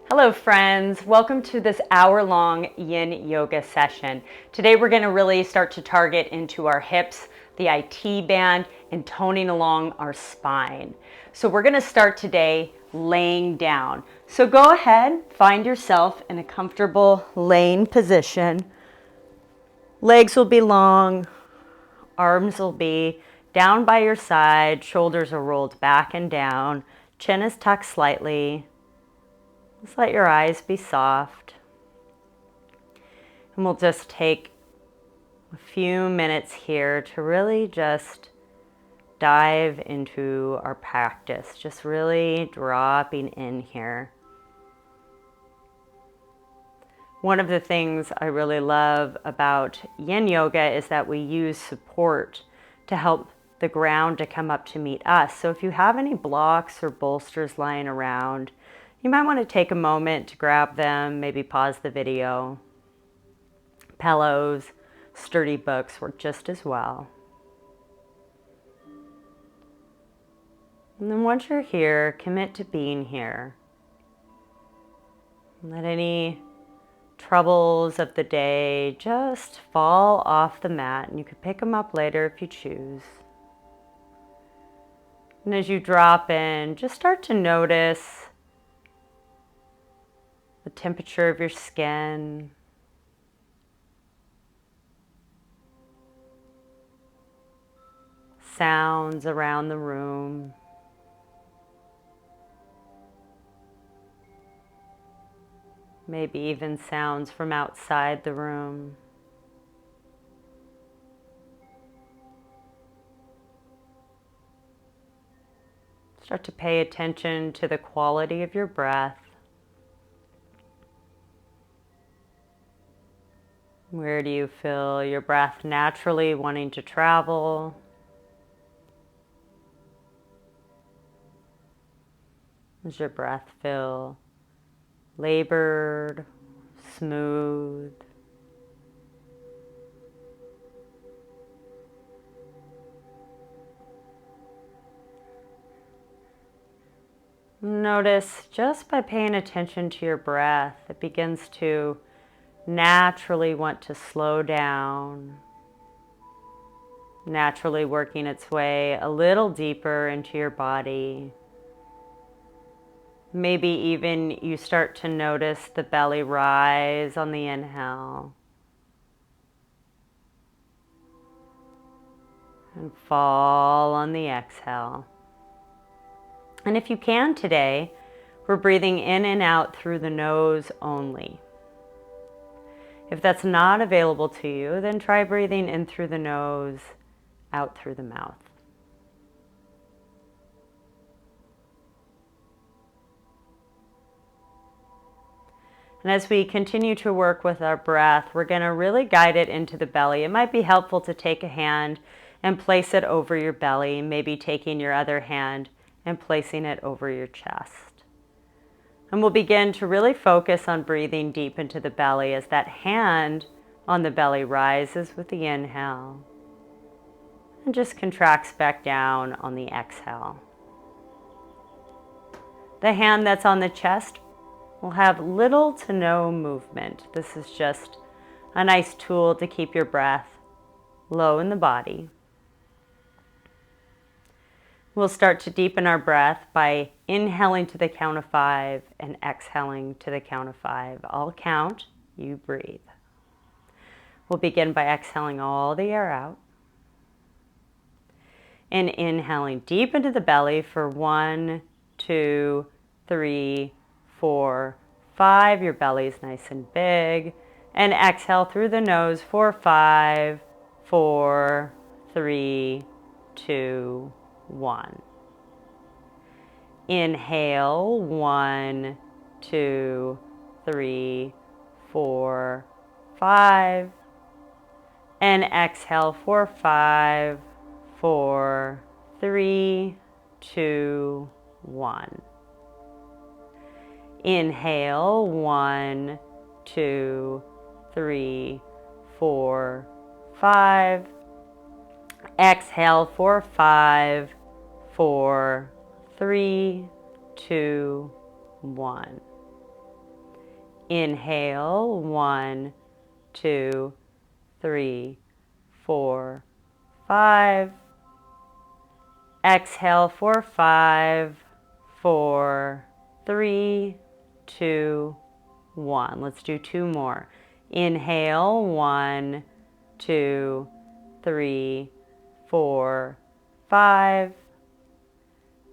Hello friends, welcome to this hour-long yin yoga session. Today we're going to really start to target into our hips, the IT band, and toning along our spine. So we're going to start today laying down. So go ahead, find yourself in a comfortable laying position. Legs will be long, arms will be down by your side, shoulders are rolled back and down, chin is tucked slightly. Just let your eyes be soft. And we'll just take a few minutes here to really just dive into our practice. Just really dropping in here. One of the things I really love about yin yoga is that we use support to help the ground to come up to meet us. So if you have any blocks or bolsters lying around, you might want to take a moment to grab them, maybe pause the video. Pillows, sturdy books work just as well. And then once you're here, commit to being here. Let any troubles of the day just fall off the mat, and you can pick them up later if you choose. And as you drop in, just start to notice the temperature of your skin, sounds around the room, maybe even sounds from outside the room. Start to pay attention to the quality of your breath. Where do you feel your breath naturally wanting to travel? Does your breath feel labored, smooth? Notice just by paying attention to your breath, it begins to naturally want to slow down, naturally working its way a little deeper into your body. Maybe even you start to notice the belly rise on the inhale and fall on the exhale. And if you can today, we're breathing in and out through the nose only. If that's not available to you, then try breathing in through the nose, out through the mouth. And as we continue to work with our breath, we're going to really guide it into the belly. It might be helpful to take a hand and place it over your belly, maybe taking your other hand and placing it over your chest. And we'll begin to really focus on breathing deep into the belly as that hand on the belly rises with the inhale and just contracts back down on the exhale. The hand that's on the chest will have little to no movement. This is just a nice tool to keep your breath low in the body. We'll start to deepen our breath by inhaling to the count of 5 and exhaling to the count of 5. I'll count, you breathe. We'll begin by exhaling all the air out and inhaling deep into the belly for 1, 2, 3, 4, 5. Your belly's nice and big. And exhale through the nose for 5, 4, 3, 2, 1. Inhale, 1, 2, 3, 4, 5. And exhale for 5, 4, 3, 2, 1. Inhale, 1, 2, 3, 4, 5. Exhale for 5, 4, 3, 2, 1. Inhale, 1, 2, 3, 4, 5. Exhale for 5, 4, 3, 2, 1. Let's do 2 more. Inhale, 1, 2, 3, 4, 5.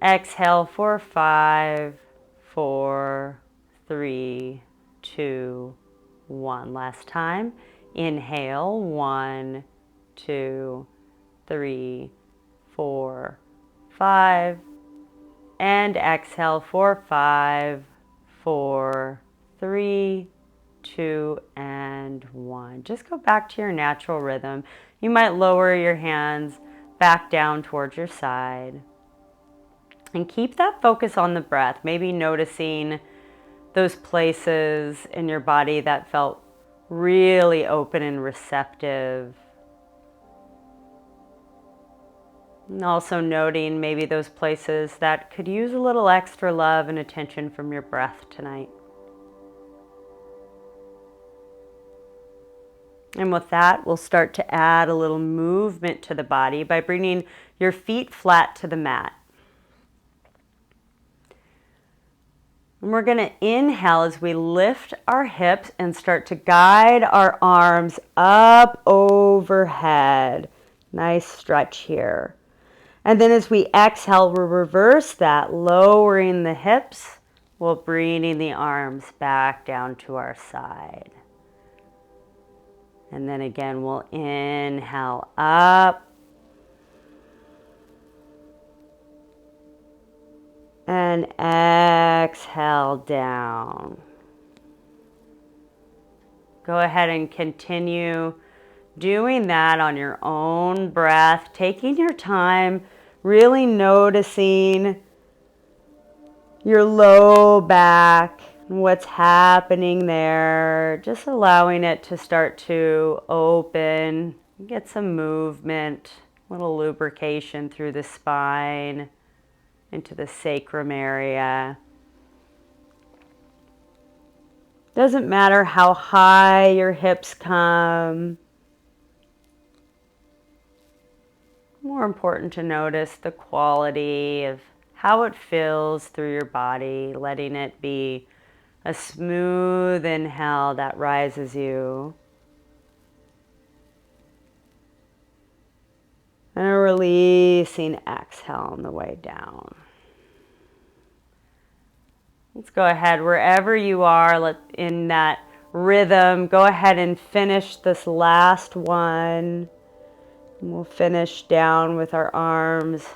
Exhale for 5, 4, 3, 2, 1. Last time. Inhale, 1, 2, 3, 4, 5. And exhale for 5, 4, 3, 2, and 1. Just go back to your natural rhythm. You might lower your hands back down towards your side. And keep that focus on the breath, maybe noticing those places in your body that felt really open and receptive. And also noting maybe those places that could use a little extra love and attention from your breath tonight. And with that, we'll start to add a little movement to the body by bringing your feet flat to the mat. And we're going to inhale as we lift our hips and start to guide our arms up overhead. Nice stretch here. And then as we exhale, we'll reverse that, lowering the hips while bringing the arms back down to our side. And then again, we'll inhale up. And exhale down. Go ahead and continue doing that on your own breath, taking your time, really noticing your low back and what's happening there. Just allowing it to start to open, get some movement, a little lubrication through the spine, into the sacrum area. Doesn't matter how high your hips come. More important to notice the quality of how it feels through your body, letting it be a smooth inhale that rises you. And a releasing exhale on the way down. Let's go ahead, wherever you are in that rhythm, go ahead and finish this last one. And we'll finish down with our arms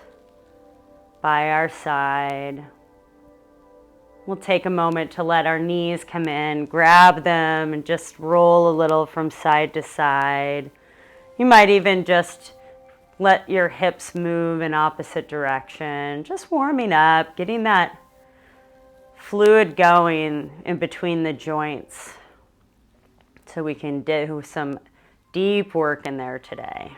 by our side. We'll take a moment to let our knees come in, grab them, and just roll a little from side to side. You might even just let your hips move in opposite direction, just warming up, getting that fluid going in between the joints so we can do some deep work in there today.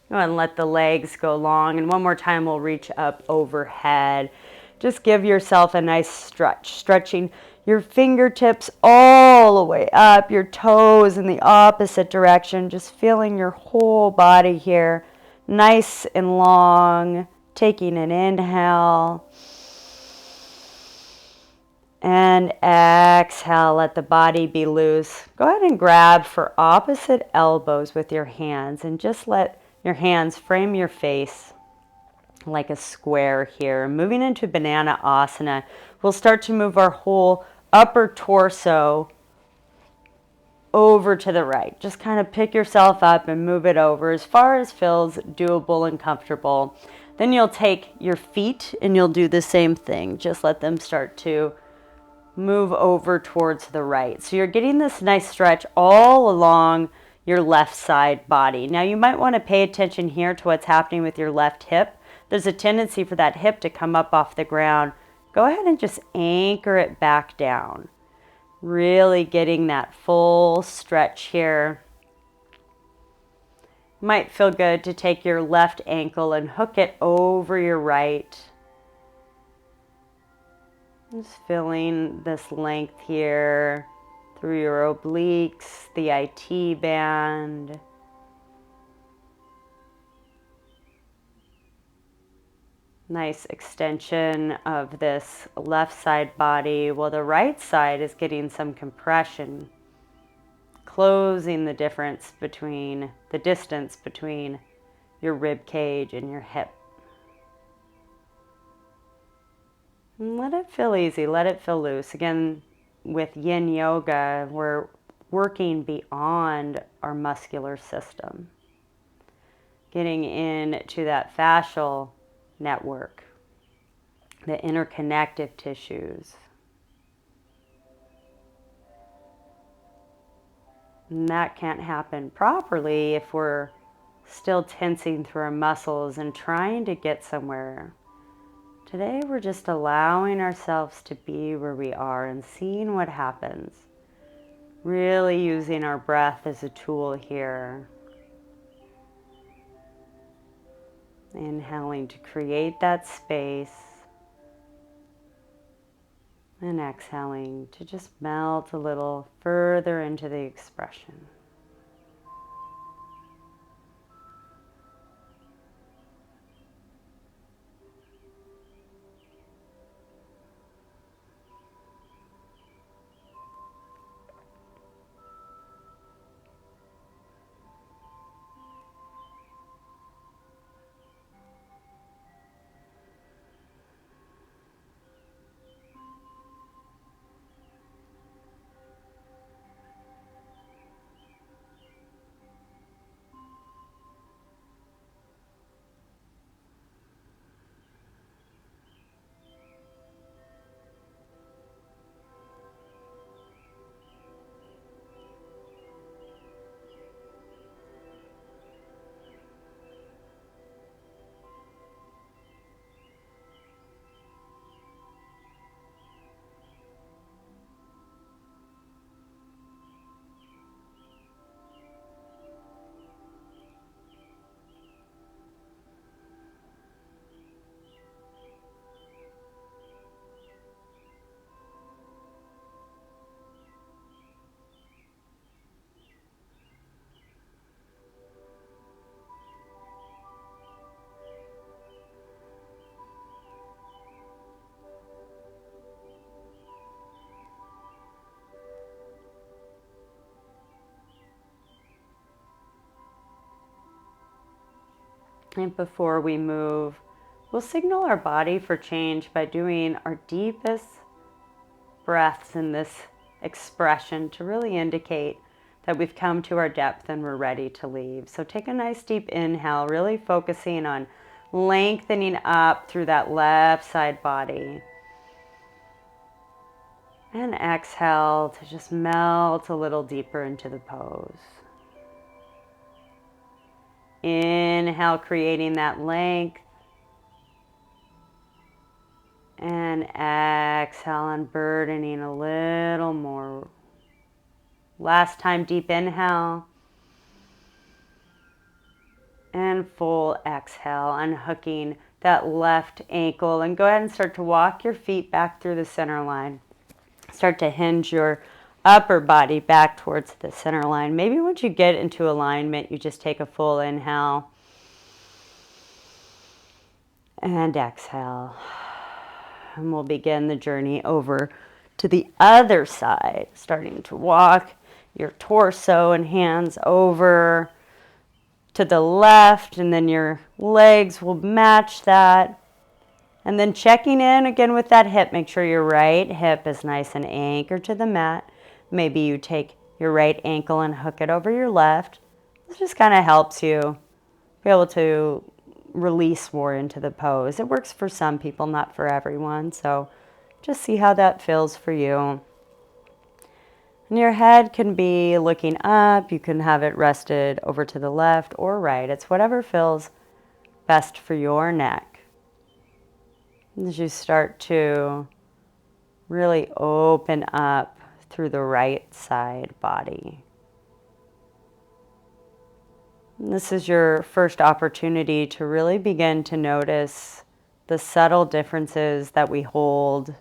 Go ahead and let the legs go long, and one more time we'll reach up overhead. Just give yourself a nice stretch, stretching your fingertips all the way up, your toes in the opposite direction, just feeling your whole body here, nice and long, taking an inhale. And exhale, let the body be loose. Go ahead and grab for opposite elbows with your hands and just let your hands frame your face like a square here. Moving into Banana Asana, we'll start to move our whole upper torso over to the right. Just kind of pick yourself up and move it over as far as feels doable and comfortable. Then you'll take your feet and you'll do the same thing. Just let them start to move over towards the right. So you're getting this nice stretch all along your left side body. Now you might want to pay attention here to what's happening with your left hip. There's a tendency for that hip to come up off the ground. Go ahead and just anchor it back down. Really getting that full stretch here. Might feel good to take your left ankle and hook it over your right. Just feeling this length here through your obliques, the IT band. Nice extension of this left side body while the right side is getting some compression, closing the distance between your rib cage and your hip. And let it feel easy, let it feel loose. Again, with yin yoga, we're working beyond our muscular system, getting into that fascial network, the interconnective tissues. And that can't happen properly if we're still tensing through our muscles and trying to get somewhere. Today we're just allowing ourselves to be where we are and seeing what happens. Really using our breath as a tool here. Inhaling to create that space. And exhaling to just melt a little further into the expression. And before we move, we'll signal our body for change by doing our deepest breaths in this expression to really indicate that we've come to our depth and we're ready to leave. So take a nice deep inhale, really focusing on lengthening up through that left side body. And exhale to just melt a little deeper into the pose. Inhale, creating that length. And exhale, unburdening a little more. Last time, deep inhale. And full exhale, unhooking that left ankle. And go ahead and start to walk your feet back through the center line. Start to hinge your upper body back towards the center line. Maybe once you get into alignment, you just take a full inhale. And exhale. And we'll begin the journey over to the other side, starting to walk your torso and hands over to the left, and then your legs will match that. And then checking in again with that hip. Make sure your right hip is nice and anchored to the mat. Maybe you take your right ankle and hook it over your left. This just kind of helps you be able to release more into the pose. It works for some people, not for everyone. So just see how that feels for you. And your head can be looking up. You can have it rested over to the left or right. It's whatever feels best for your neck. As you start to really open up through the right side body. And this is your first opportunity to really begin to notice the subtle differences that we hold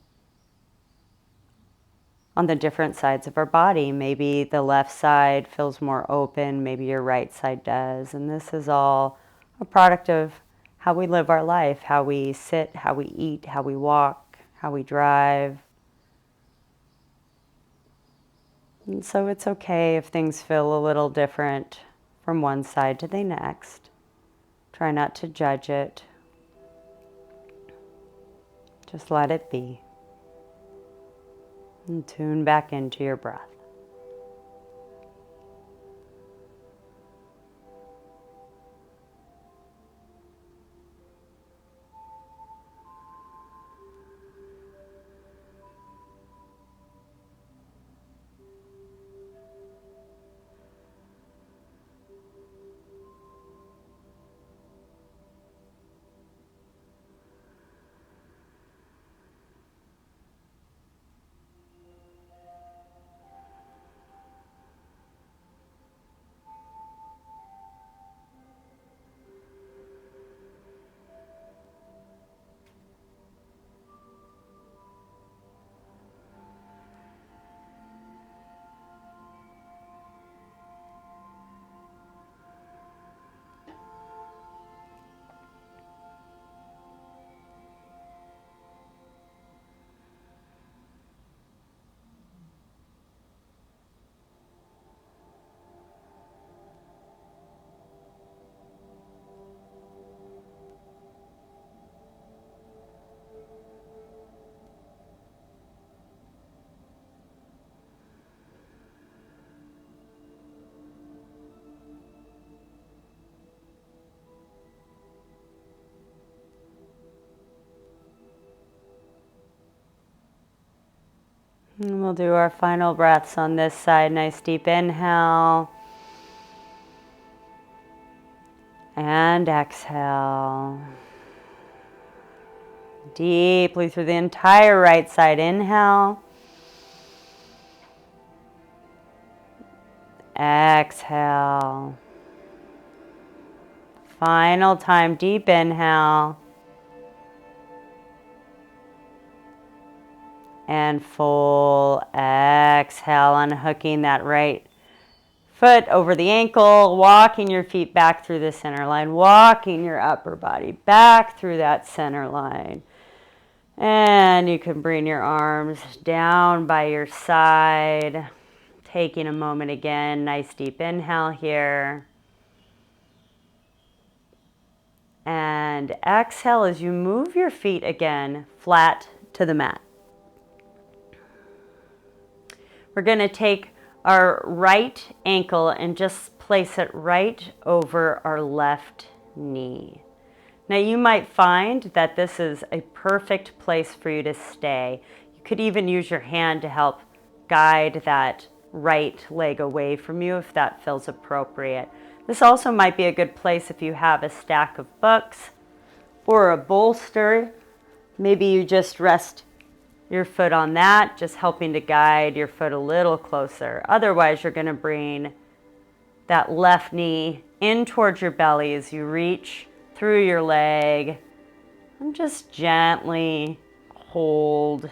on the different sides of our body. Maybe the left side feels more open, maybe your right side does. And this is all a product of how we live our life, how we sit, how we eat, how we walk, how we drive. And so it's okay if things feel a little different from one side to the next. Try not to judge it. Just let it be. And tune back into your breath. And we'll do our final breaths on this side. Nice deep inhale. And exhale. Deeply through the entire right side. Inhale. Exhale. Final time. Deep inhale. And full exhale, unhooking that right foot over the ankle, walking your feet back through the center line, walking your upper body back through that center line. And you can bring your arms down by your side, taking a moment again, nice deep inhale here. And exhale as you move your feet again flat to the mat. We're going to take our right ankle and just place it right over our left knee. Now you might find that this is a perfect place for you to stay. You could even use your hand to help guide that right leg away from you if that feels appropriate. This also might be a good place if you have a stack of books or a bolster. Maybe you just rest your foot on that, just helping to guide your foot a little closer. Otherwise, you're going to bring that left knee in towards your belly as you reach through your leg and just gently hold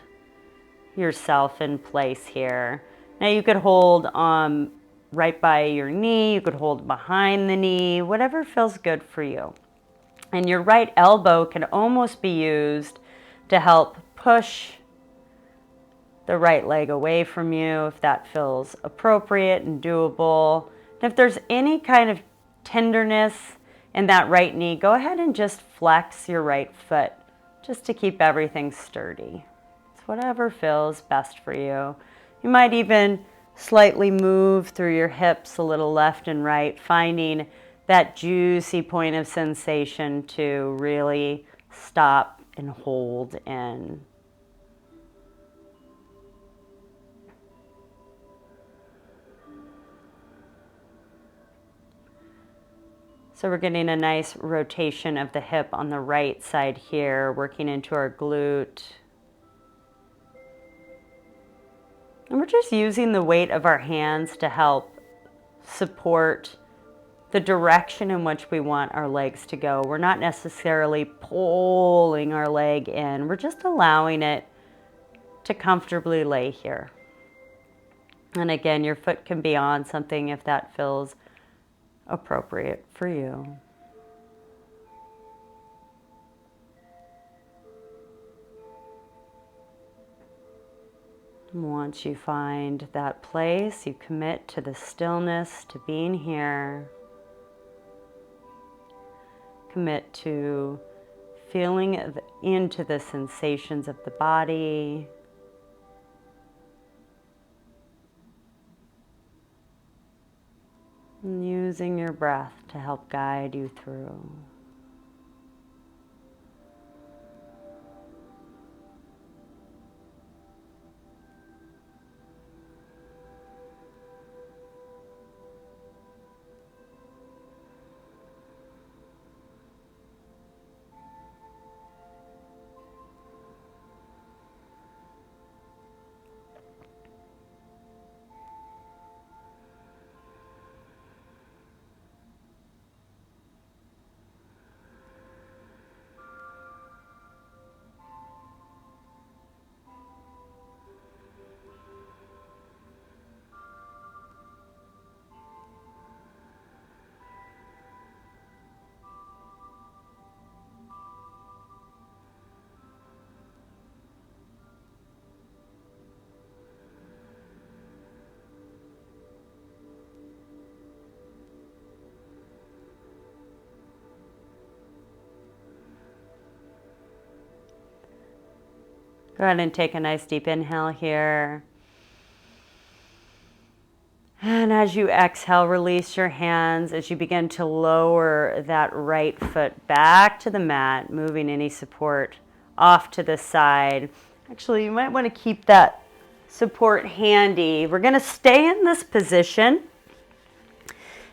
yourself in place here. Now you could hold right by your knee, you could hold behind the knee, whatever feels good for you. And your right elbow can almost be used to help push the right leg away from you if that feels appropriate and doable. And if there's any kind of tenderness in that right knee, go ahead and just flex your right foot just to keep everything sturdy. It's whatever feels best for you. You might even slightly move through your hips a little left and right, finding that juicy point of sensation to really stop and hold in. So we're getting a nice rotation of the hip on the right side here, working into our glute. And we're just using the weight of our hands to help support the direction in which we want our legs to go. We're not necessarily pulling our leg in. We're just allowing it to comfortably lay here. And again, your foot can be on something if that feels appropriate for you. Once you find that place, you commit to the stillness, to being here. Commit to feeling into the sensations of the body. And using your breath to help guide you through. Go ahead and take a nice deep inhale here. And as you exhale, release your hands as you begin to lower that right foot back to the mat, moving any support off to the side. Actually, you might want to keep that support handy. We're going to stay in this position.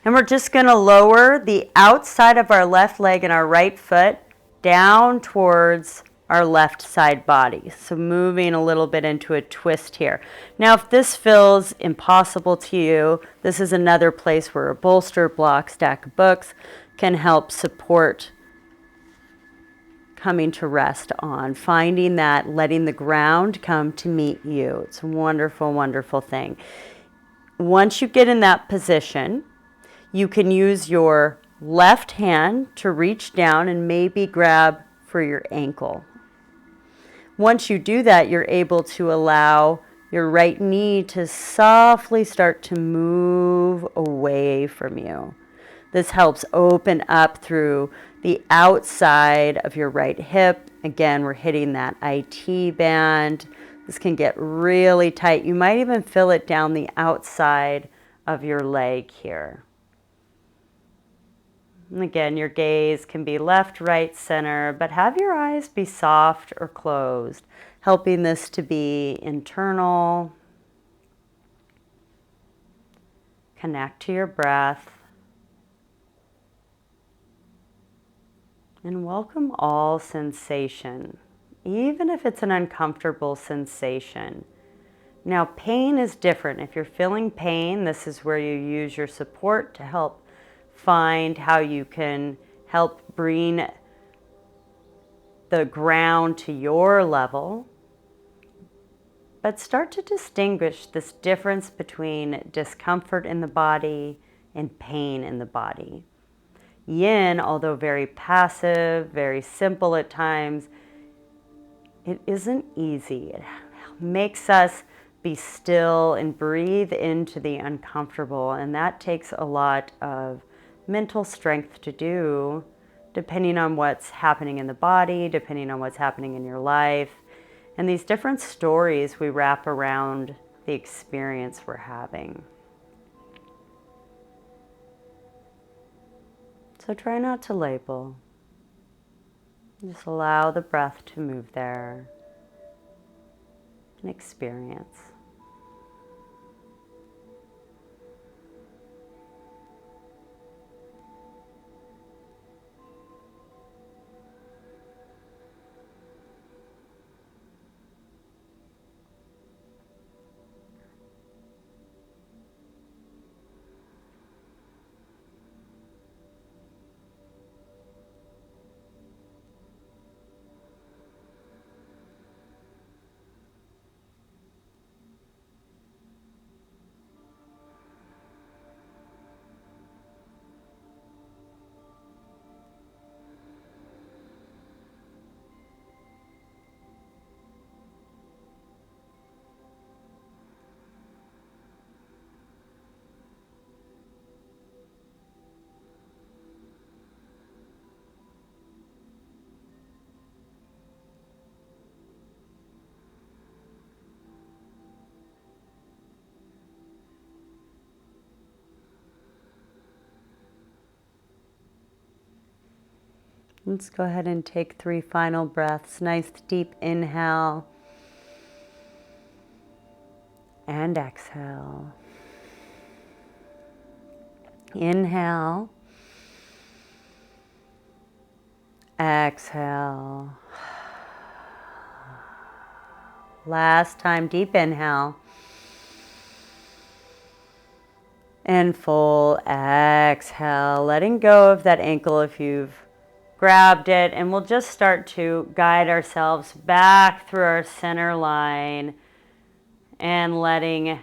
And we're just going to lower the outside of our left leg and our right foot down towards our left side body. So moving a little bit into a twist here. Now, if this feels impossible to you, this is another place where a bolster, block, stack of books can help support coming to rest on. Finding that, letting the ground come to meet you. It's a wonderful, wonderful thing. Once you get in that position, you can use your left hand to reach down and maybe grab for your ankle. Once you do that, you're able to allow your right knee to softly start to move away from you. This helps open up through the outside of your right hip. Again, we're hitting that IT band. This can get really tight. You might even feel it down the outside of your leg here. And again, your gaze can be left, right, center, but have your eyes be soft or closed, helping this to be internal. Connect to your breath. And welcome all sensation, even if it's an uncomfortable sensation. Now, pain is different. If you're feeling pain, this is where you use your support to help find how you can help bring the ground to your level. But start to distinguish this difference between discomfort in the body and pain in the body. Yin, although very passive, very simple at times, it isn't easy. It makes us be still and breathe into the uncomfortable, and that takes a lot of mental strength to do, depending on what's happening in the body, depending on what's happening in your life, and these different stories we wrap around the experience we're having. So try not to label. Just allow the breath to move there and experience. Let's go ahead and take 3 final breaths. Nice deep inhale and exhale. Inhale, exhale. Last time, deep inhale. And full exhale, letting go of that ankle if you've grabbed it. And we'll just start to guide ourselves back through our center line and letting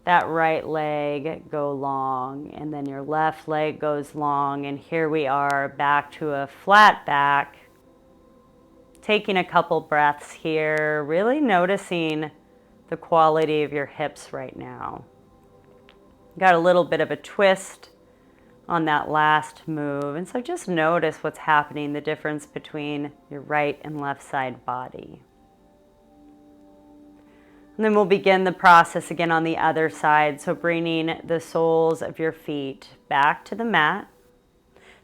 that right leg go long. And then your left leg goes long. And here we are back to a flat back. Taking a couple breaths here, really noticing the quality of your hips right now. Got a little bit of a twist on that last move. And so just notice what's happening, the difference between your right and left side body. And then we'll begin the process again on the other side. So bringing the soles of your feet back to the mat.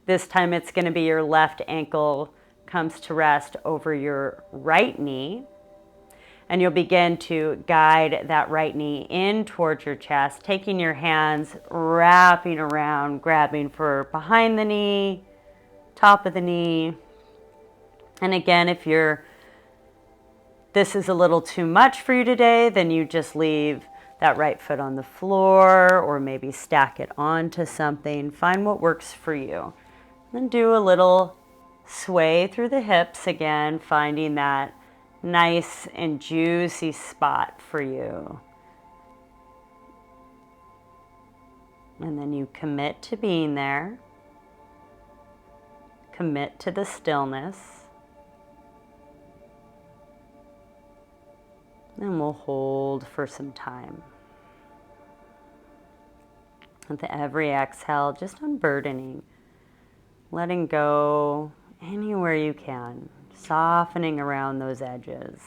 This time it's going to be your left ankle comes to rest over your right knee. And you'll begin to guide that right knee in towards your chest, taking your hands, wrapping around, grabbing for behind the knee, top of the knee. And again, if this is a little too much for you today, then you just leave that right foot on the floor or maybe stack it onto something. Find what works for you. Then do a little sway through the hips again, finding that nice and juicy spot for you. And then you commit to being there. Commit to the stillness. And we'll hold for some time. With every exhale, just unburdening, letting go anywhere you can. Softening around those edges.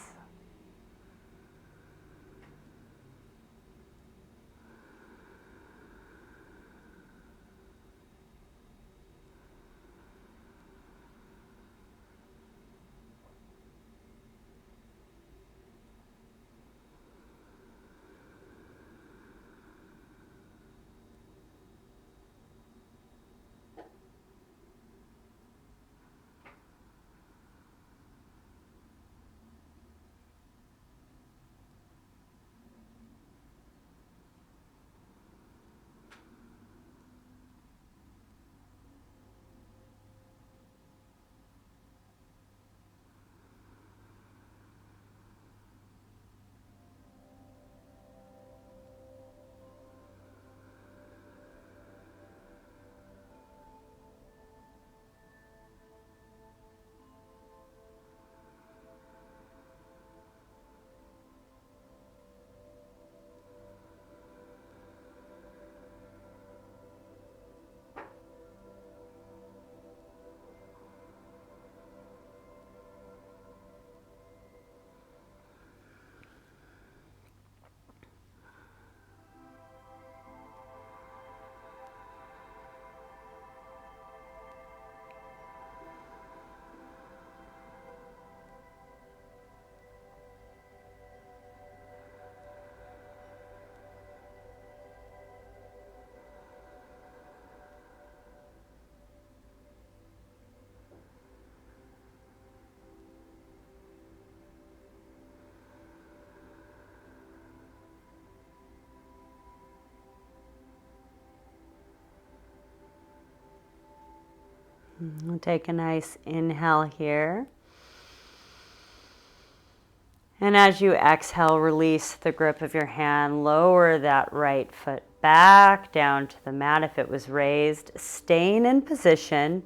We'll take a nice inhale here. And as you exhale, release the grip of your hand. Lower that right foot back down to the mat if it was raised. Staying in position,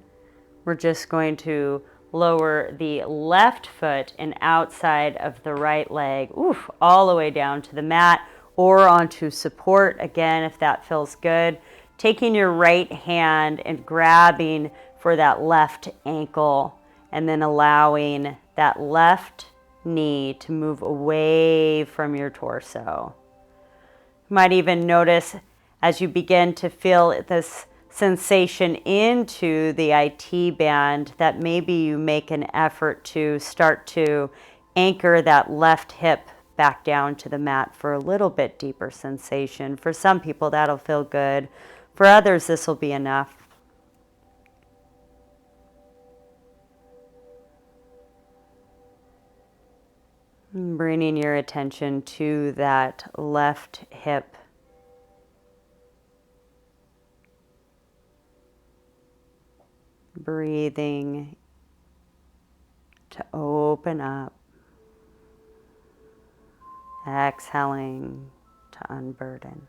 we're just going to lower the left foot and outside of the right leg, all the way down to the mat or onto support, again, if that feels good. Taking your right hand and grabbing for that left ankle and then allowing that left knee to move away from your torso. You might even notice as you begin to feel this sensation into the IT band, that maybe you make an effort to start to anchor that left hip back down to the mat for a little bit deeper sensation. For some people, that'll feel good. For others, this will be enough. Bringing your attention to that left hip. Breathing to open up. Exhaling to unburden.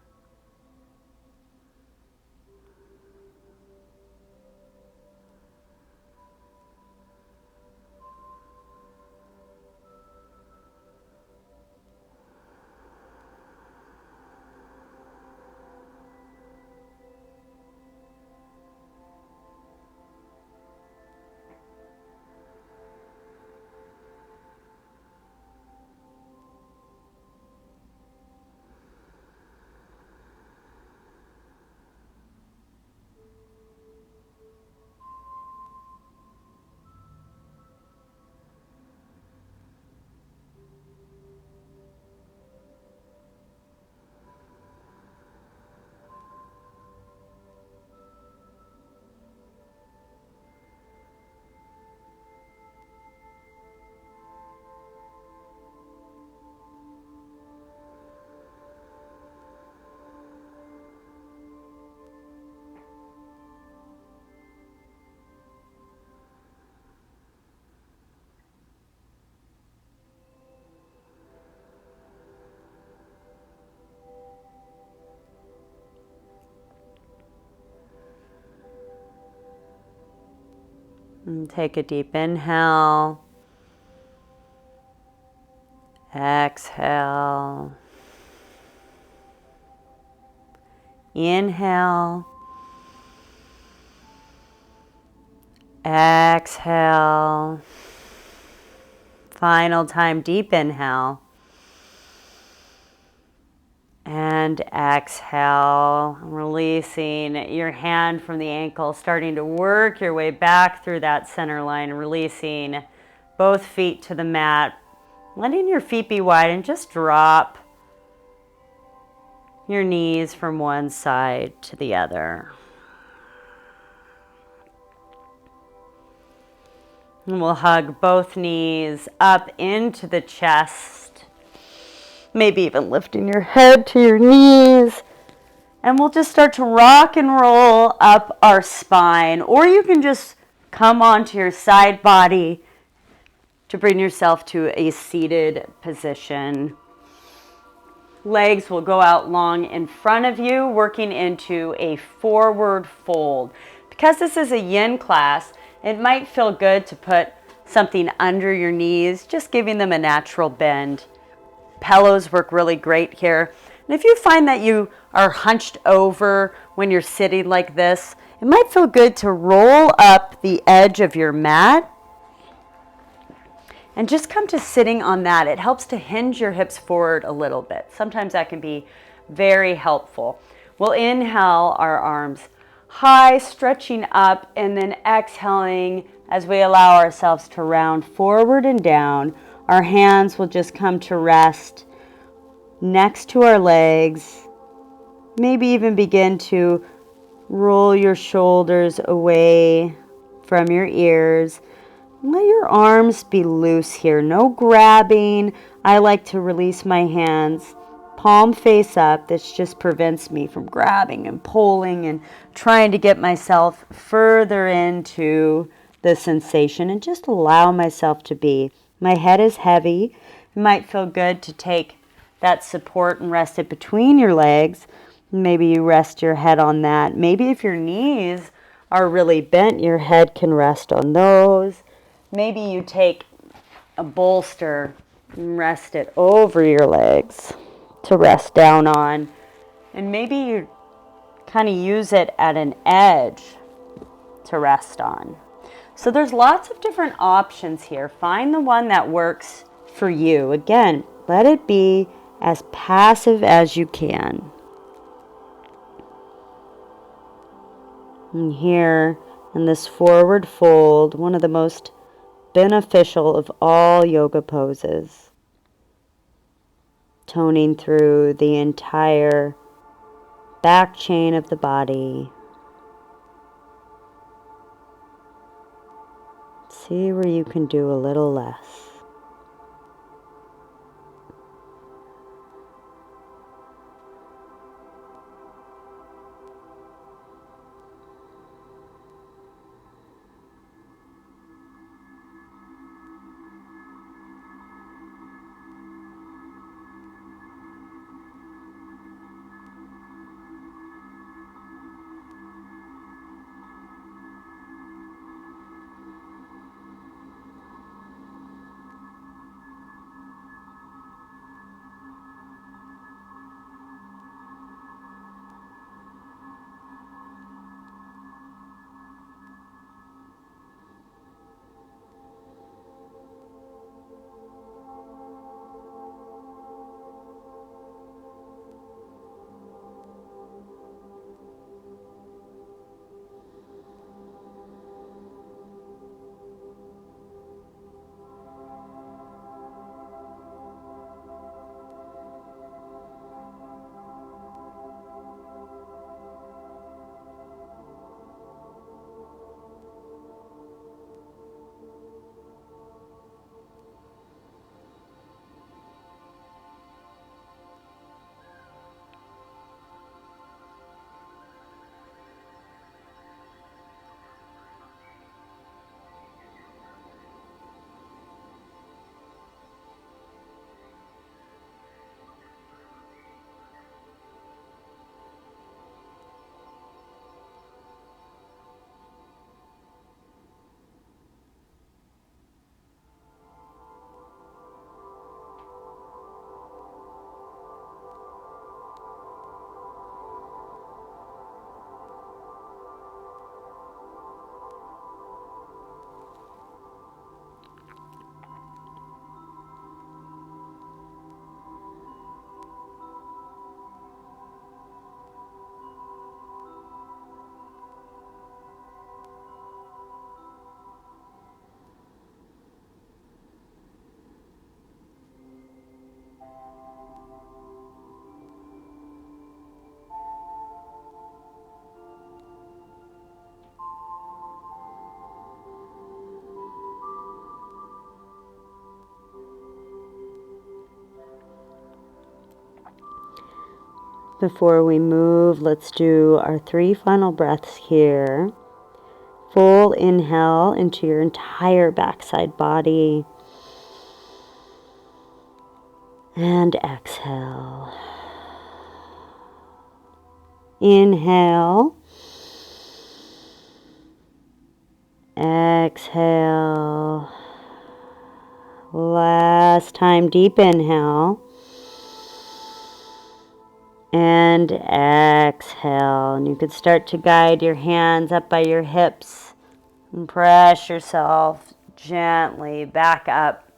And take a deep inhale. Exhale. Inhale. Exhale. Final time, deep inhale. And exhale, releasing your hand from the ankle, starting to work your way back through that center line, releasing both feet to the mat, letting your feet be wide, and just drop your knees from one side to the other. And we'll hug both knees up into the chest. Maybe even lifting your head to your knees. And we'll just start to rock and roll up our spine. Or you can just come onto your side body to bring yourself to a seated position. Legs will go out long in front of you, working into a forward fold. Because this is a yin class, it might feel good to put something under your knees, just giving them a natural bend. Pillows work really great here. And if you find that you are hunched over when you're sitting like this, it might feel good to roll up the edge of your mat and just come to sitting on that. It helps to hinge your hips forward a little bit. Sometimes that can be very helpful. We'll inhale our arms high, stretching up, and then exhaling as we allow ourselves to round forward and down. Our hands will just come to rest next to our legs. Maybe even begin to roll your shoulders away from your ears. Let your arms be loose here. No grabbing. I like to release my hands palm face up. This just prevents me from grabbing and pulling and trying to get myself further into the sensation, and just allow myself to be. My head is heavy. It might feel good to take that support and rest it between your legs. Maybe you rest your head on that. Maybe if your knees are really bent, your head can rest on those. Maybe you take a bolster and rest it over your legs to rest down on. And maybe you kind of use it at an edge to rest on. So there's lots of different options here. Find the one that works for you. Again, let it be as passive as you can. And here in this forward fold, one of the most beneficial of all yoga poses, toning through the entire back chain of the body. See where you can do a little less. Before we move, let's do our 3 final breaths here. Full inhale into your entire backside body. And exhale. Inhale. Exhale. Last time, deep inhale. And exhale. And you could start to guide your hands up by your hips and press yourself gently back up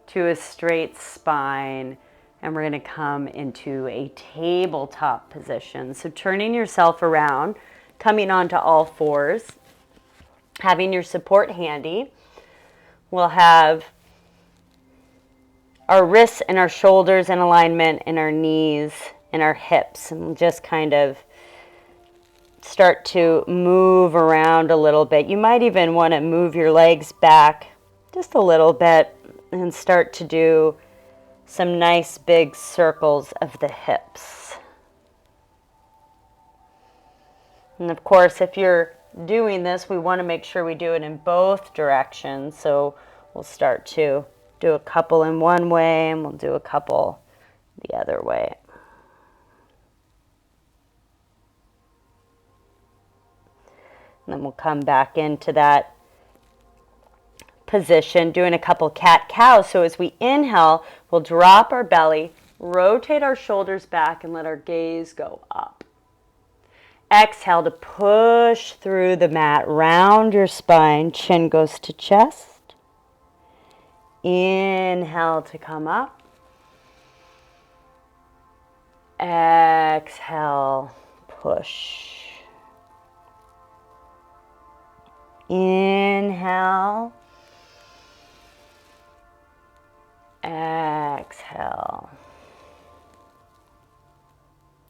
to a straight spine. And we're going to come into a tabletop position. So turning yourself around, coming onto all fours, having your support handy. We'll have our wrists and our shoulders in alignment and our knees and our hips, and we'll just kind of start to move around a little bit. You might even want to move your legs back just a little bit and start to do some nice big circles of the hips. And of course, if you're doing this, we want to make sure we do it in both directions. So we'll start to do a couple in one way and we'll do a couple the other way. And then we'll come back into that position, doing a couple cat-cow. So as we inhale, we'll drop our belly, rotate our shoulders back, and let our gaze go up. Exhale to push through the mat, round your spine, chin goes to chest. Inhale to come up. Exhale, push. Inhale. Exhale.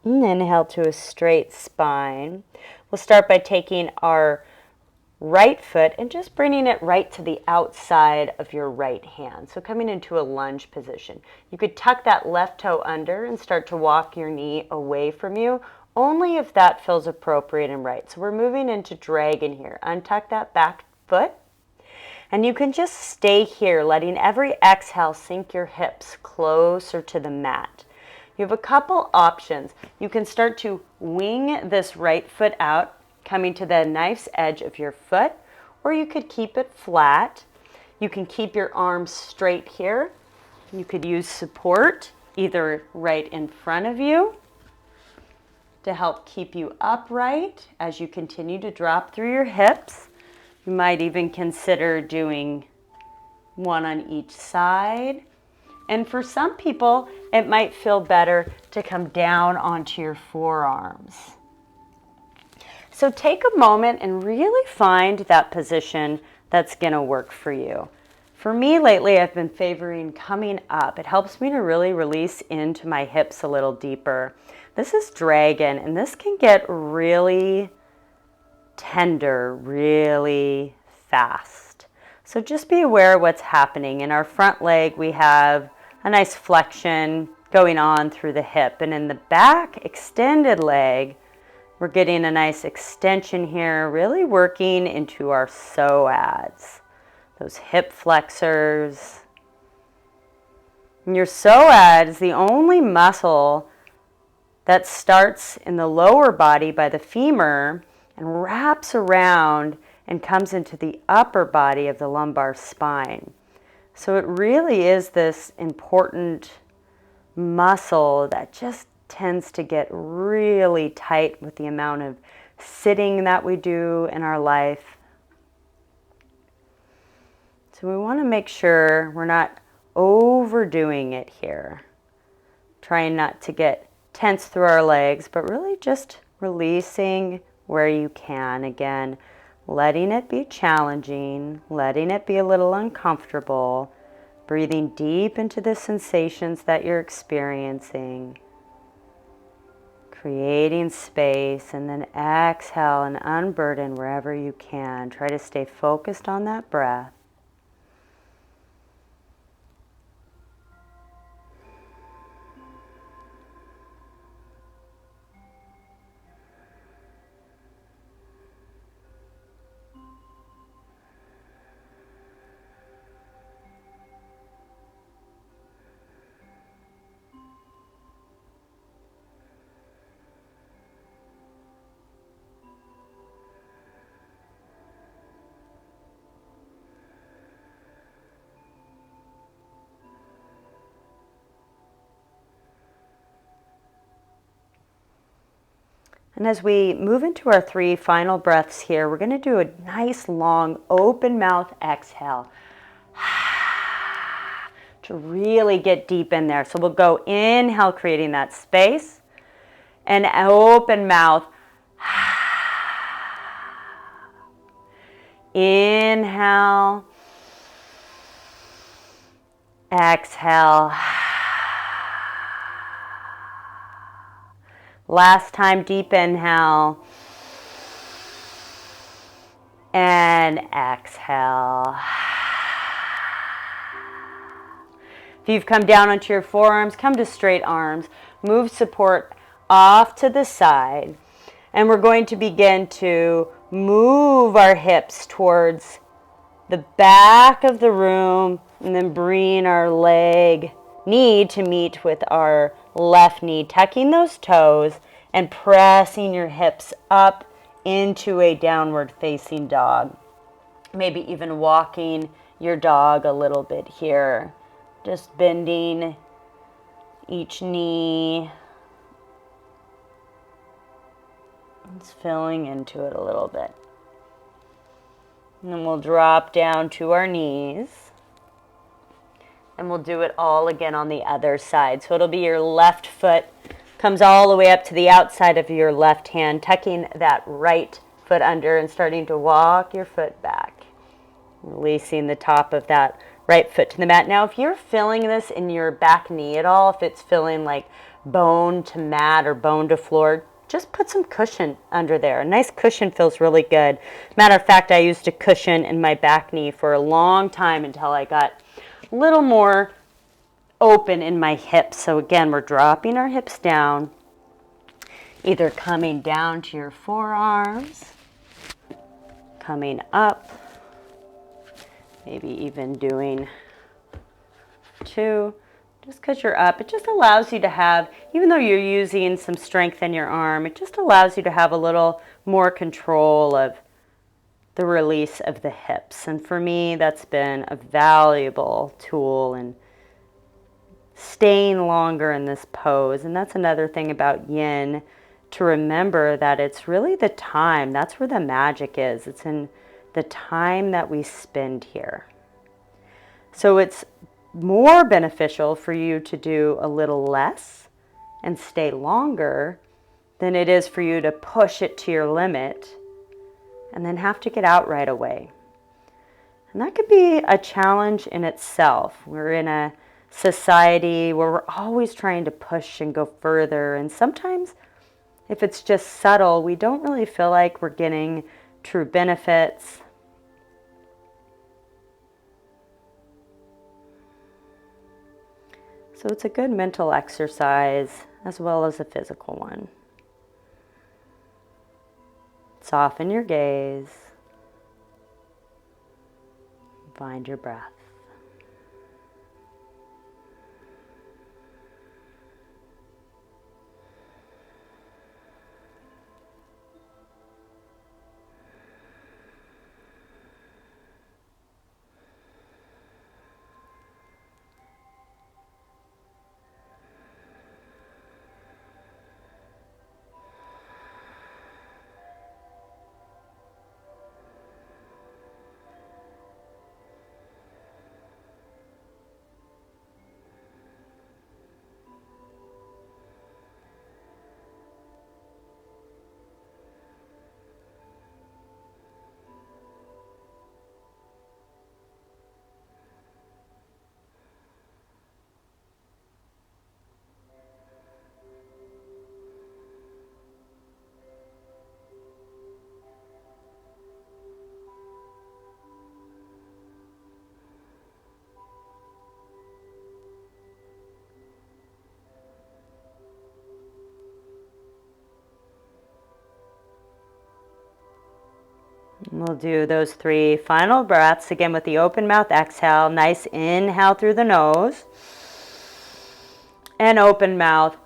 And inhale to a straight spine. We'll start by taking our right foot and just bringing it right to the outside of your right hand. So coming into a lunge position. You could tuck that left toe under and start to walk your knee away from you, only if that feels appropriate and right. So we're moving into dragon here. Untuck that back foot. And you can just stay here, letting every exhale sink your hips closer to the mat. You have a couple options. You can start to wing this right foot out, coming to the knife's edge of your foot, or you could keep it flat. You can keep your arms straight here. You could use support either right in front of you to help keep you upright as you continue to drop through your hips. You might even consider doing one on each side. And for some people, it might feel better to come down onto your forearms. So take a moment and really find that position that's going to work for you. For me lately, I've been favoring coming up. It helps me to really release into my hips a little deeper. This is dragon, and this can get really tender really fast. So just be aware of what's happening. In our front leg, we have a nice flexion going on through the hip. And in the back extended leg, we're getting a nice extension here, really working into our psoas, those hip flexors. And your psoas is the only muscle that starts in the lower body by the femur and wraps around and comes into the upper body of the lumbar spine. So it really is this important muscle that just tends to get really tight with the amount of sitting that we do in our life. So we want to make sure we're not overdoing it here. Trying not to get tense through our legs, but really just releasing where you can. Again, letting it be challenging, letting it be a little uncomfortable, breathing deep into the sensations that you're experiencing, creating space, and then exhale and unburden wherever you can. Try to stay focused on that breath. And as we move into our 3 final breaths here, we're going to do a nice long open mouth exhale to really get deep in there. So we'll go inhale, creating that space, and open mouth. Inhale, exhale. Last time, deep inhale and exhale. If you've come down onto your forearms, come to straight arms. Move support off to the side. And we're going to begin to move our hips towards the back of the room and then bring our knee to meet with our left knee, tucking those toes and pressing your hips up into a downward facing dog. Maybe even walking your dog a little bit here. Just bending each knee. Just filling into it a little bit. And then we'll drop down to our knees. And we'll do it all again on the other side. So it'll be your left foot comes all the way up to the outside of your left hand, tucking that right foot under and starting to walk your foot back. Releasing the top of that right foot to the mat. Now, if you're feeling this in your back knee at all, if it's feeling like bone to mat or bone to floor, just put some cushion under there. A nice cushion feels really good. Matter of fact, I used a cushion in my back knee for a long time until I got a little more open in my hips. So again, we're dropping our hips down, either coming down to your forearms, coming up, maybe even doing two. Just because you're up, it just allows you to have, even though you're using some strength in your arm, it just allows you to have a little more control of the release of the hips. And for me, that's been a valuable tool in staying longer in this pose. And that's another thing about yin, to remember that it's really the time. That's where the magic is. It's in the time that we spend here. So it's more beneficial for you to do a little less and stay longer than it is for you to push it to your limit and then have to get out right away. And that could be a challenge in itself. We're in a society where we're always trying to push and go further, and sometimes if it's just subtle, we don't really feel like we're getting true benefits. So it's a good mental exercise as well as a physical one. Soften your gaze. Find your breath. We'll do those 3 final breaths again with the open mouth exhale. Nice inhale through the nose and open mouth.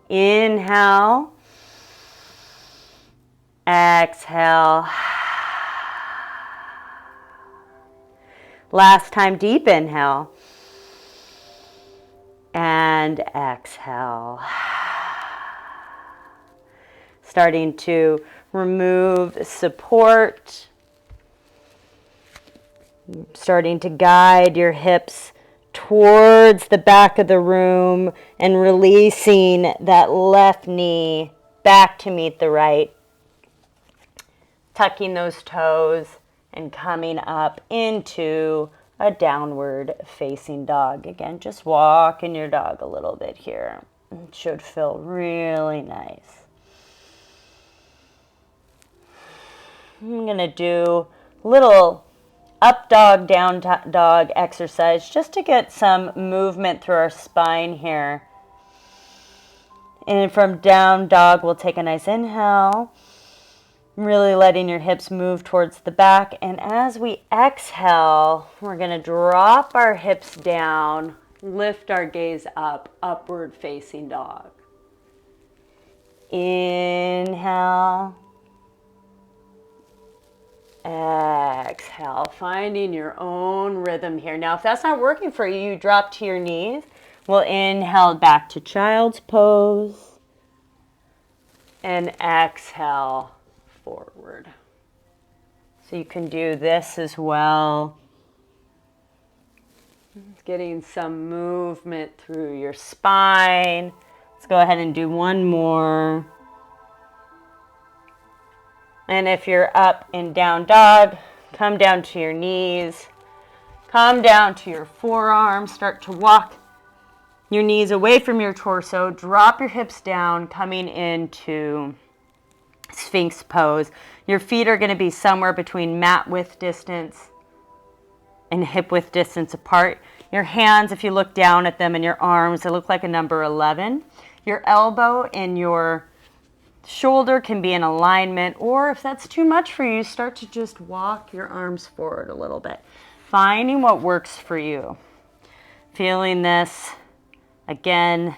Inhale, exhale. Last time, deep inhale and exhale. Starting to remove support. Starting to guide your hips towards the back of the room and releasing that left knee back to meet the right. Tucking those toes and coming up into a downward facing dog. Again, just walking your dog a little bit here. It should feel really nice. I'm going to do a little up dog, down dog exercise just to get some movement through our spine here. And from down dog, we'll take a nice inhale, really letting your hips move towards the back. And as we exhale, we're going to drop our hips down, lift our gaze up, upward facing dog. Inhale. Exhale, finding your own rhythm here. Now, if that's not working for you, you drop to your knees. We'll inhale back to child's pose and exhale forward. So you can do this as well. Getting some movement through your spine, Let's go ahead and do one more. And if you're up in down dog, come down to your knees. Come down to your forearms. Start to walk your knees away from your torso. Drop your hips down, coming into Sphinx pose. Your feet are going to be somewhere between mat width distance and hip width distance apart. Your hands, if you look down at them, and your arms, they look like a number 11. Your elbow and your shoulder can be in alignment, or if that's too much for you, start to just walk your arms forward a little bit. Finding what works for you. Feeling this again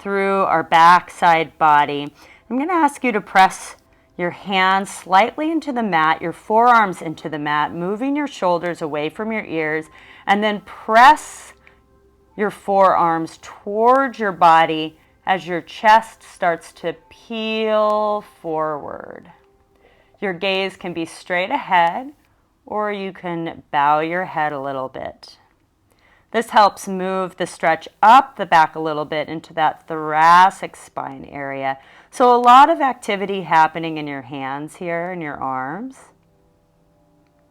through our backside body. I'm going to ask you to press your hands slightly into the mat, your forearms into the mat, moving your shoulders away from your ears, and then press your forearms towards your body as your chest starts to peel forward. Your gaze can be straight ahead, or you can bow your head a little bit. This helps move the stretch up the back a little bit into that thoracic spine area. So a lot of activity happening in your hands here and your arms.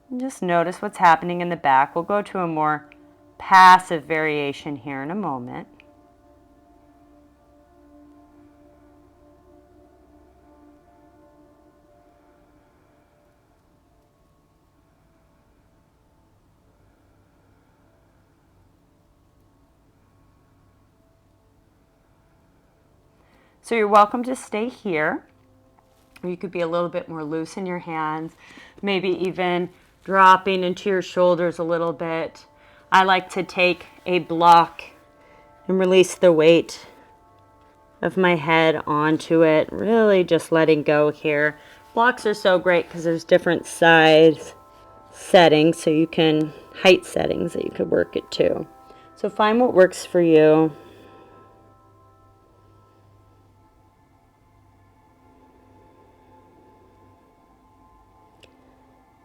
And just notice what's happening in the back. We'll go to a more passive variation here in a moment. So you're welcome to stay here. Or you could be a little bit more loose in your hands, maybe even dropping into your shoulders a little bit. I like to take a block and release the weight of my head onto it, really just letting go here. Blocks are so great because there's different size settings, so you can, height settings that you could work it to. So find what works for you.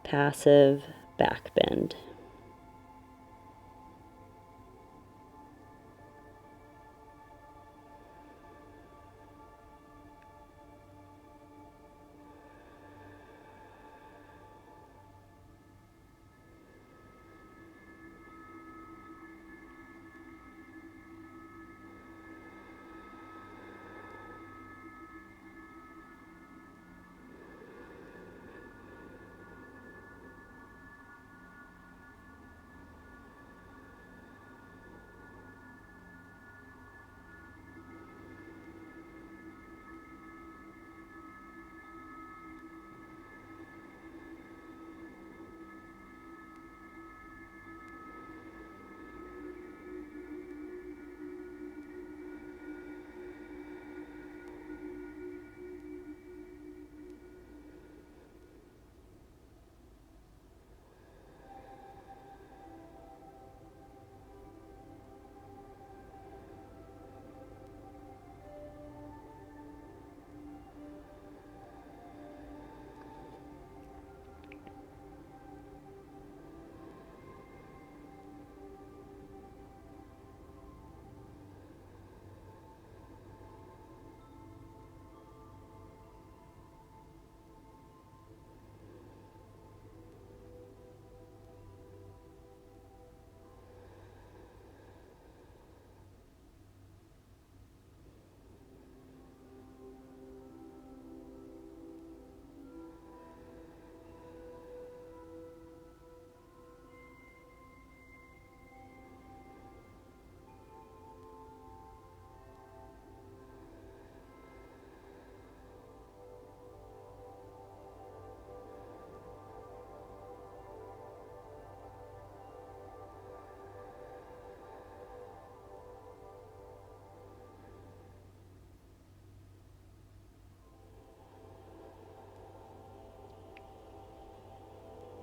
Passive back bend.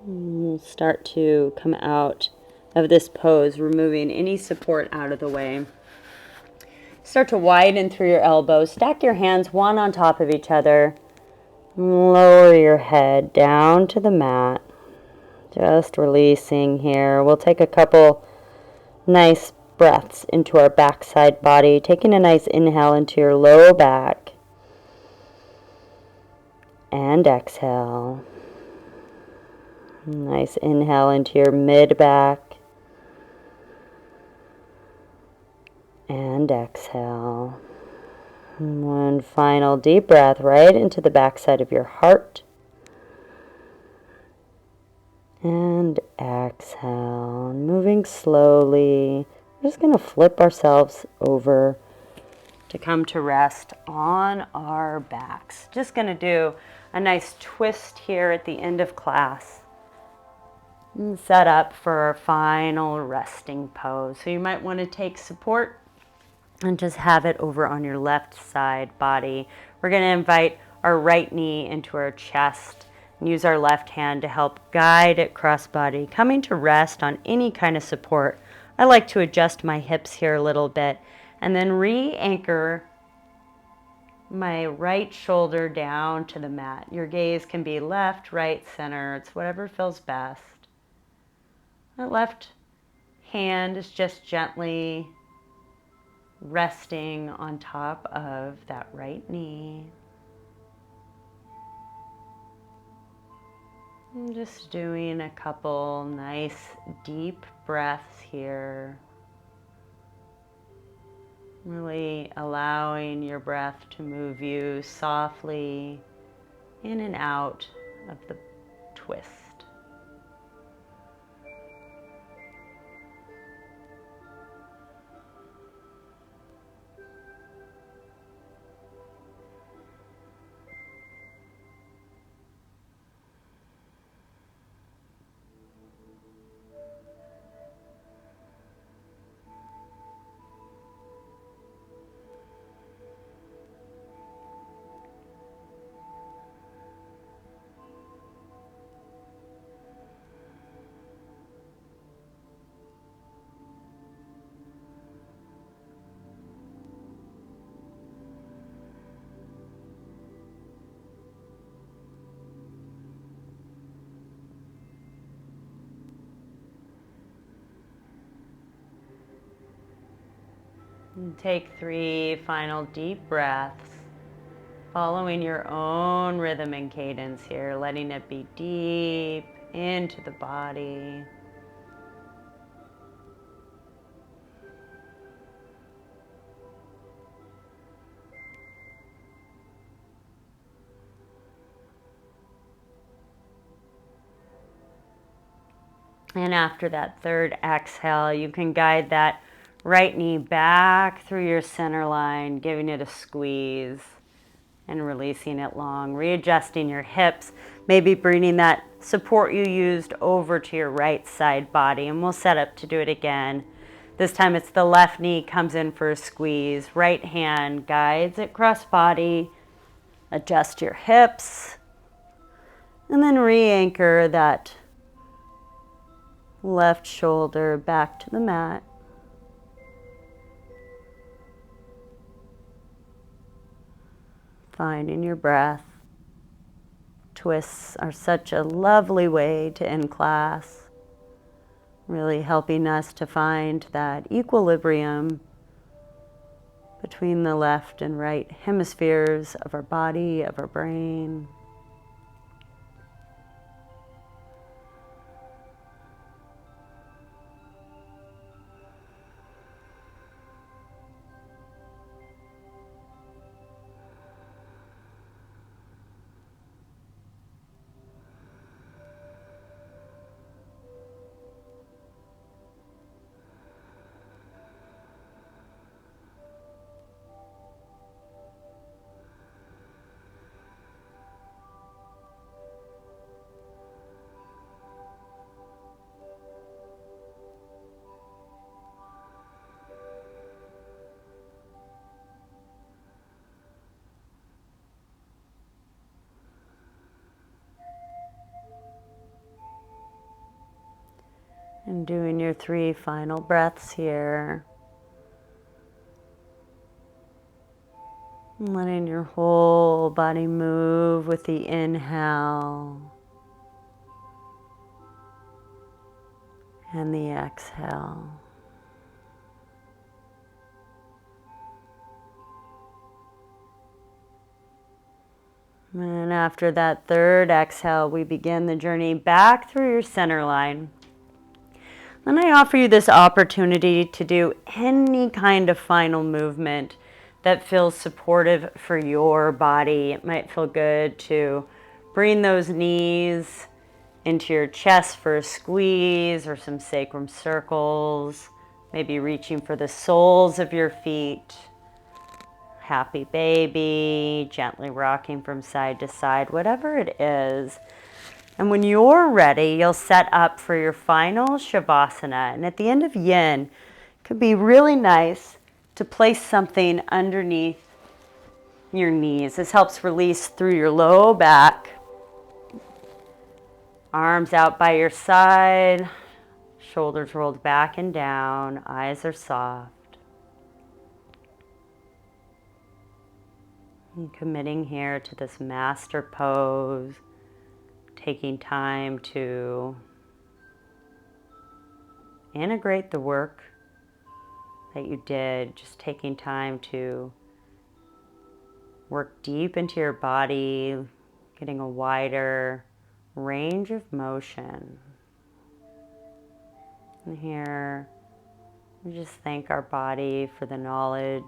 We'll start to come out of this pose, removing any support out of the way. Start to widen through your elbows. Stack your hands one on top of each other. Lower your head down to the mat. Just releasing here. We'll take a couple nice breaths into our backside body, taking a nice inhale into your low back. And exhale. Nice inhale into your mid back. And exhale. One final deep breath right into the backside of your heart. And exhale. Moving slowly. We're just going to flip ourselves over to come to rest on our backs. Just going to do a nice twist here at the end of class. And set up for our final resting pose. So you might want to take support and just have it over on your left side body. We're going to invite our right knee into our chest and use our left hand to help guide it cross-body, coming to rest on any kind of support. I like to adjust my hips here a little bit and then re-anchor my right shoulder down to the mat. Your gaze can be left, right, center. It's whatever feels best. That left hand is just gently resting on top of that right knee. And just doing a couple nice deep breaths here. Really allowing your breath to move you softly in and out of the twist. And take 3 final deep breaths, following your own rhythm and cadence here, letting it be deep into the body. And after that third exhale, you can guide that right knee back through your center line, giving it a squeeze and releasing it long, readjusting your hips, maybe bringing that support you used over to your right side body. And we'll set up to do it again. This time it's the left knee comes in for a squeeze, right hand guides it cross body, adjust your hips, and then re-anchor that left shoulder back to the mat. Finding your breath. Twists are such a lovely way to end class, really helping us to find that equilibrium between the left and right hemispheres of our body, of our brain. And doing your 3 final breaths here. And letting your whole body move with the inhale and the exhale. And after that third exhale, we begin the journey back through your center line. Then I offer you this opportunity to do any kind of final movement that feels supportive for your body. It might feel good to bring those knees into your chest for a squeeze or some sacrum circles, maybe reaching for the soles of your feet. Happy baby, gently rocking from side to side, whatever it is. And when you're ready, you'll set up for your final Shavasana. And at the end of Yin, it could be really nice to place something underneath your knees. This helps release through your low back. Arms out by your side, shoulders rolled back and down, eyes are soft. And committing here to this master pose, taking time to integrate the work that you did, just taking time to work deep into your body, getting a wider range of motion. And here, we just thank our body for the knowledge,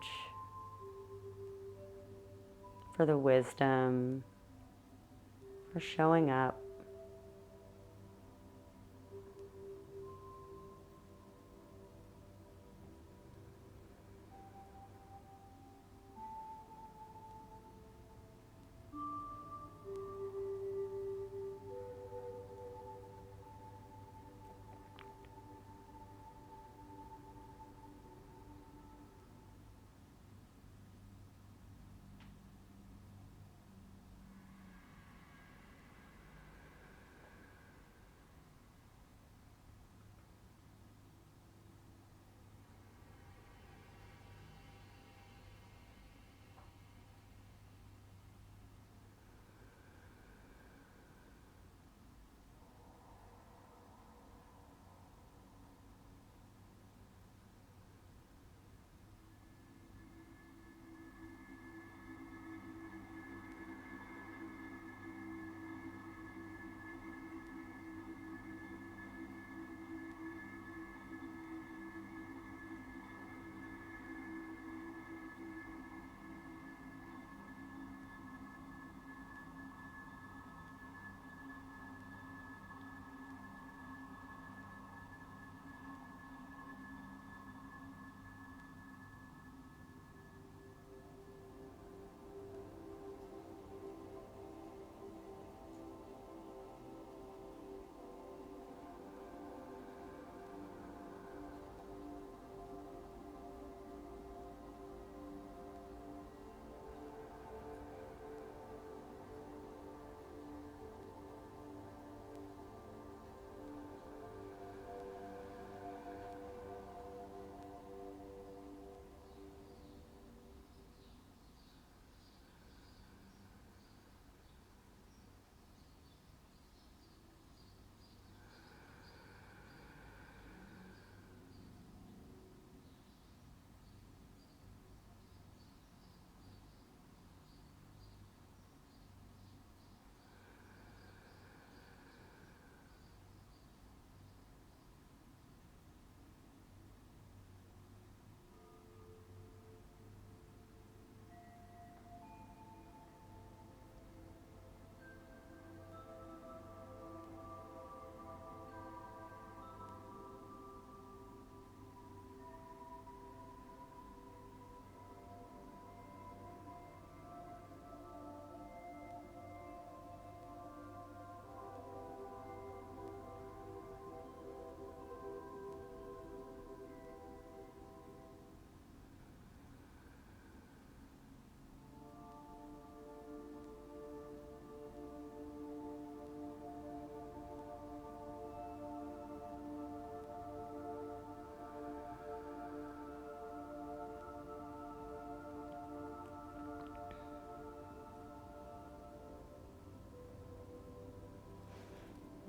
for the wisdom, for showing up.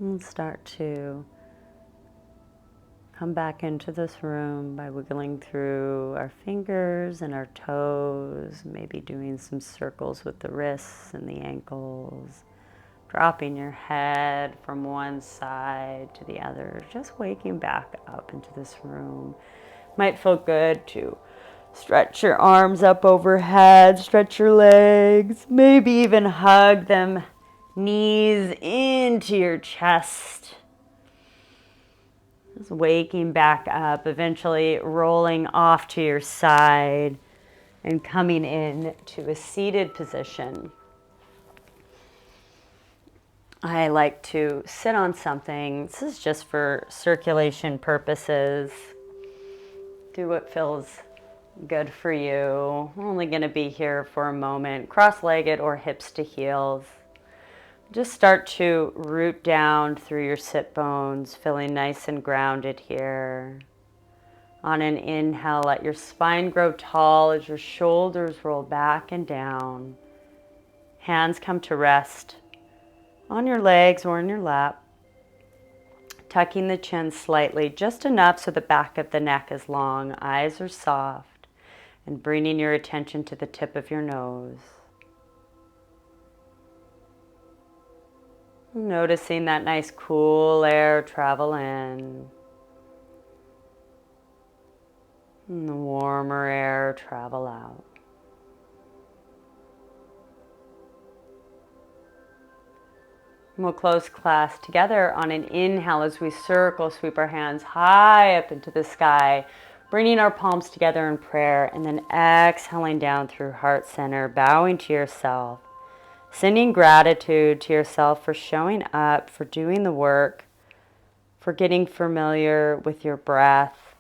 And start to come back into this room by wiggling through our fingers and our toes, maybe doing some circles with the wrists and the ankles, dropping your head from one side to the other, just waking back up into this room. Might feel good to stretch your arms up overhead, stretch your legs, maybe even hug them knees into your chest. Just waking back up, eventually rolling off to your side and coming in to a seated position. I like to sit on something. This is just for circulation purposes. Do what feels good for you. I'm only going to be here for a moment, cross-legged or hips to heels. Just start to root down through your sit bones, feeling nice and grounded here. On an inhale, let your spine grow tall as your shoulders roll back and down. Hands come to rest on your legs or in your lap. Tucking the chin slightly, just enough so the back of the neck is long, eyes are soft, and bringing your attention to the tip of your nose. Noticing that nice cool air travel in, and the warmer air travel out. And we'll close class together on an inhale as we circle, sweep our hands high up into the sky, bringing our palms together in prayer, and then exhaling down through heart center, bowing to yourself. Sending gratitude to yourself for showing up, for doing the work, for getting familiar with your breath,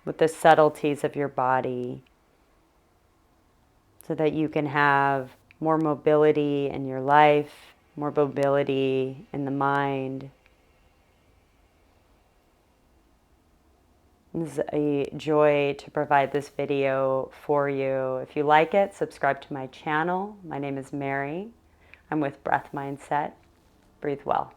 with the subtleties of your body, so that you can have more mobility in your life, more mobility in the mind. It's a joy to provide this video for you. If you like it, subscribe to my channel. My name is Mary. I'm with Breath Mindset. Breathe well.